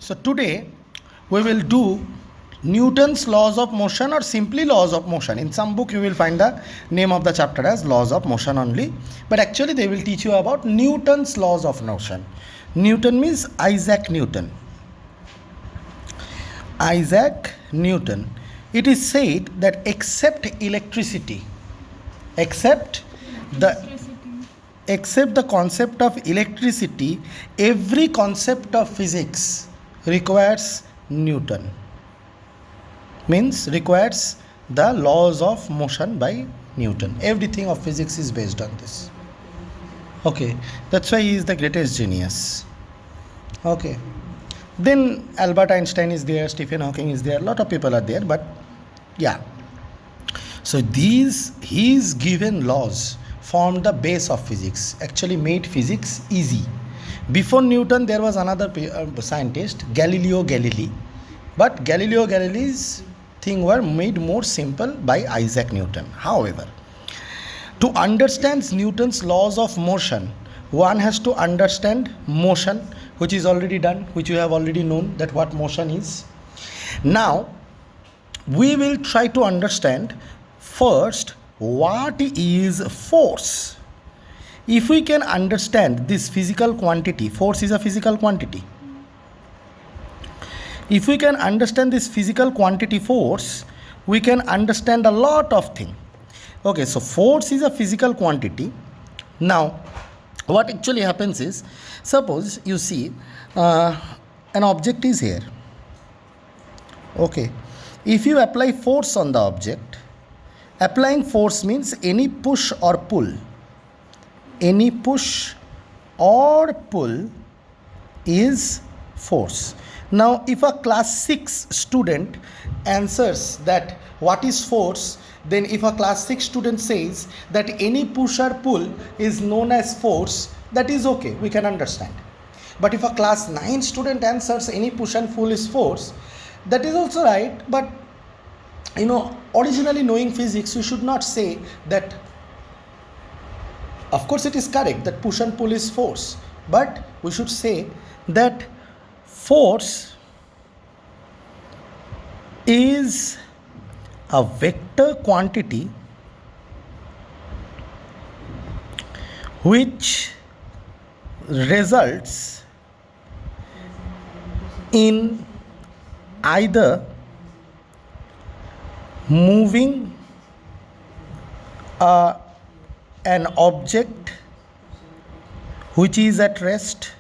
So today we will do Newton's laws of motion or simply laws of motion. In some book you will find the name of the chapter as laws of motion only, but actually they will teach you about Newton's laws of motion. Newton means Isaac Newton. Isaac Newton. It is said that except the concept of electricity, every concept of physics requires Newton. Means requires the laws of motion by Newton. Everything of physics is based on this. Okay, that's why he is the greatest genius. Okay. Then Albert Einstein is there, Stephen Hawking is there, a lot of people are there, but yeah. So these his given laws formed the base of physics, actually made physics easy. Before Newton there was another scientist, Galileo Galilei, but Galileo Galilei's thing were made more simple by Isaac Newton. However, to understand Newton's laws of motion, one has to understand motion, which is already done, which you have already known that what motion is. Now we will try to understand first what is force. If we can understand this physical quantity, force is a physical quantity. If we can understand this physical quantity force, we can understand a lot of things. Okay, so force is a physical quantity. Now what actually happens is, suppose you see an object is here. Okay, if you apply force on the object, applying force means any push or pull. Any push or pull is force. Now if a class 6 student answers that what is force, then if a class 6 student says that any push or pull is known as force, that is okay, we can understand. But if a class 9 student answers any push and pull is force, that is also right, but originally knowing physics, we should not say that. Of course it is correct that push and pull is force, but we should say that force is a vector quantity which results in either moving an object which is at rest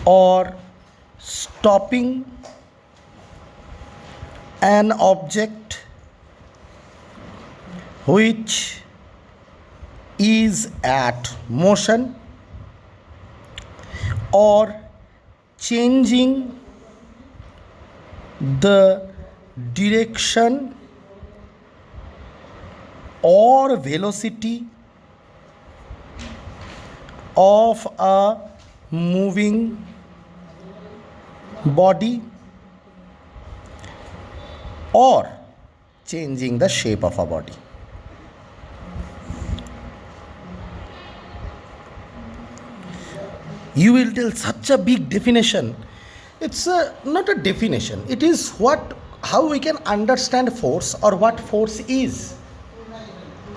or stopping an object which is at motion or changing the direction or velocity of a moving body or changing the shape of a body. You will tell such a big definition. It's not a definition. It is how we can understand force or what force is.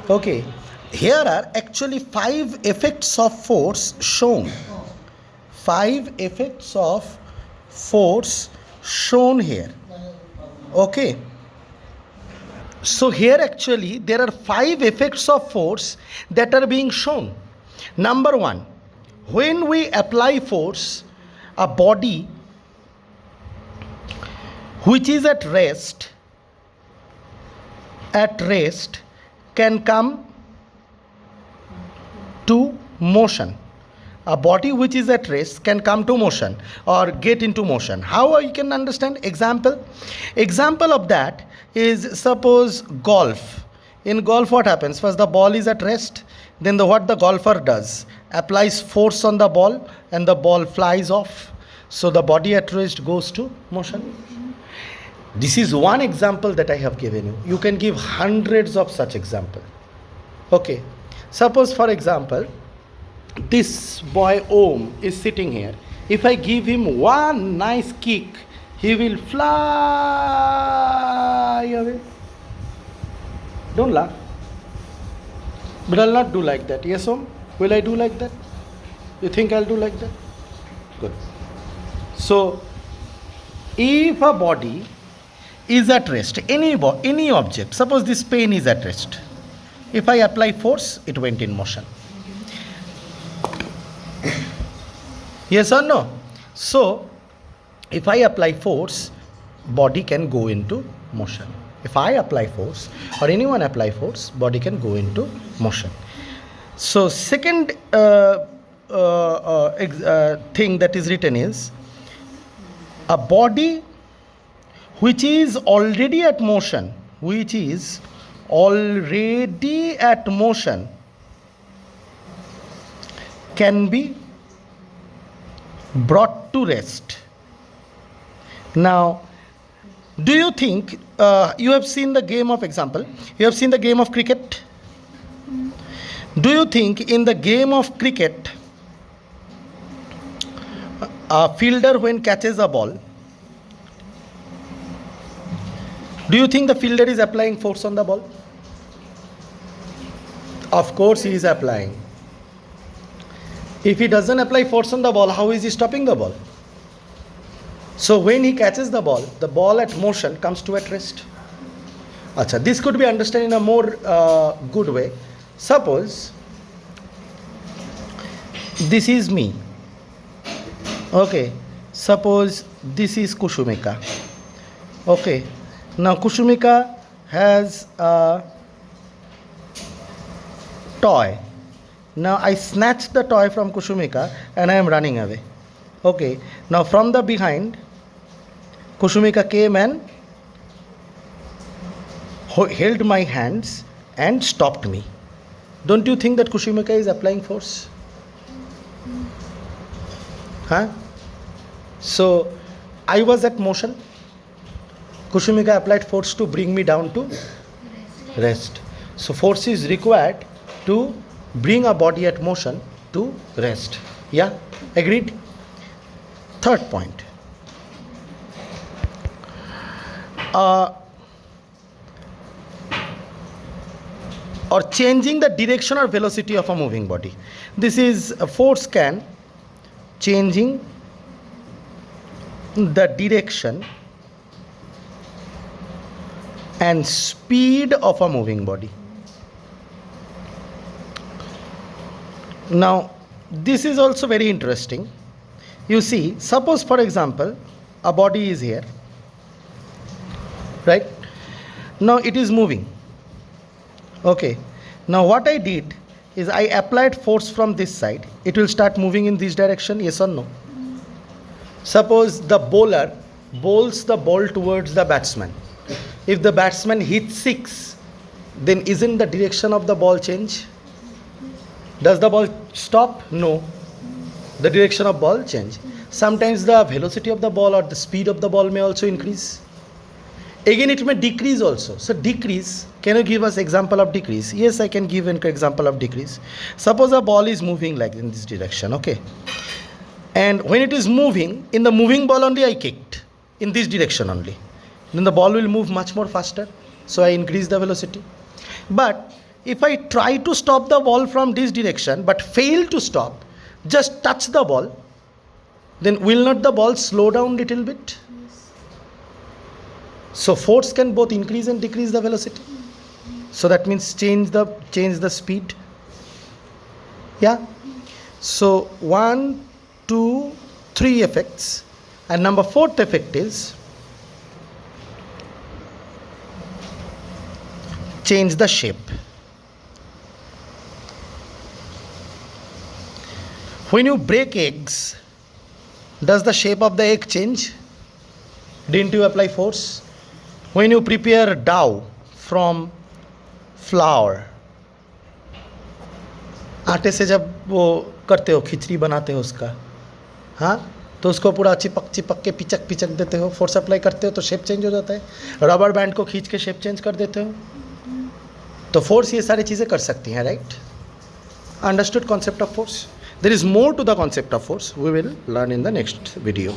Okay, here are actually 5 effects of force shown. 5 effects of force shown here. Okay, so here actually there are 5 effects of force that are being shown. Number 1, when we apply force, a body which is at rest can come to motion. A body which is at rest can come to motion or get into motion. How you can understand? Example of that is, suppose golf. In golf what happens? First the ball is at rest, then what the golfer does, applies force on the ball and the ball flies off. So the body at rest goes to motion. This is one example that I have given you. You can give hundreds of such examples. Okay, suppose for example this boy Om is sitting here. If I give him one nice kick, he will fly away. Don't laugh. But I'll not do like that. Yes, Om? Will I do like that? You think I'll do like that? Good. So, if a body is at rest, any object, suppose this pen is at rest. If I apply force, it went in motion. Yes or no? So, if I apply force, body can go into motion. If I apply force or anyone apply force, body can go into motion. So, second thing that is written is a body which is already at motion, can be brought to rest. Now, do you think you have seen the game of example? You have seen the game of cricket? Do you think in the game of cricket, a fielder when catches a ball, do you think the fielder is applying force on the ball? Of course he is applying. If he doesn't apply force on the ball, how is he stopping the ball? So when he catches the ball at motion comes to at rest. Achha, this could be understood in a more good way. Suppose this is me. Okay. Suppose this is Kushumika. Okay. Now Kushumika has a toy. Now I snatch the toy from Kushumika and I am running away. Okay. Now from the behind, Kushumika came and held my hands and stopped me. Don't you think that Kushumika is applying force? Huh? So I was at motion. Kushumika applied force to bring me down to rest. So force is required to bring a body at motion to rest. Yeah? Agreed? Third point. Or changing the direction or velocity of a moving body. This is a force can changing the direction and speed of a moving body. Now, this is also very interesting. You see, suppose for example, a body is here, right? Now it is moving. Okay. Now what I did is I applied force from this side. It will start moving in this direction, yes or no? Suppose the bowler bowls the ball towards the batsman. If the batsman hits 6, then isn't the direction of the ball change? Does the ball stop? No. The direction of ball change. Sometimes the velocity of the ball or the speed of the ball may also increase. Again, it may decrease also. So decrease, can you give us example of decrease? Yes, I can give an example of decrease. Suppose a ball is moving like in this direction, okay? And when it is moving, in the moving ball only I kicked, in this direction only. Then the ball will move much more faster. So I increase the velocity. But if I try to stop the ball from this direction, but fail to stop, just touch the ball, then will not the ball slow down little bit? So force can both increase and decrease the velocity. So that means change the speed. Yeah. So 1, 2, 3 effects, and number 4th effect is change the shape. When you break eggs, does the shape of the egg change? Didn't you apply force? When you prepare dough from flour, आटे से जब वो करते हो, खिचड़ी बनाते हो उसका, हाँ, तो उसको पूरा चिपक के पिचक देते हो, फोर्स अप्लाई करते हो तो शेप चेंज हो जाता है. रबर बैंड को खींच के शेप चेंज कर देते हो. तो फोर्स ये सारी चीज़ें कर सकती हैं, right? Understood concept of force. There is more to the concept of force. We will learn in the next video.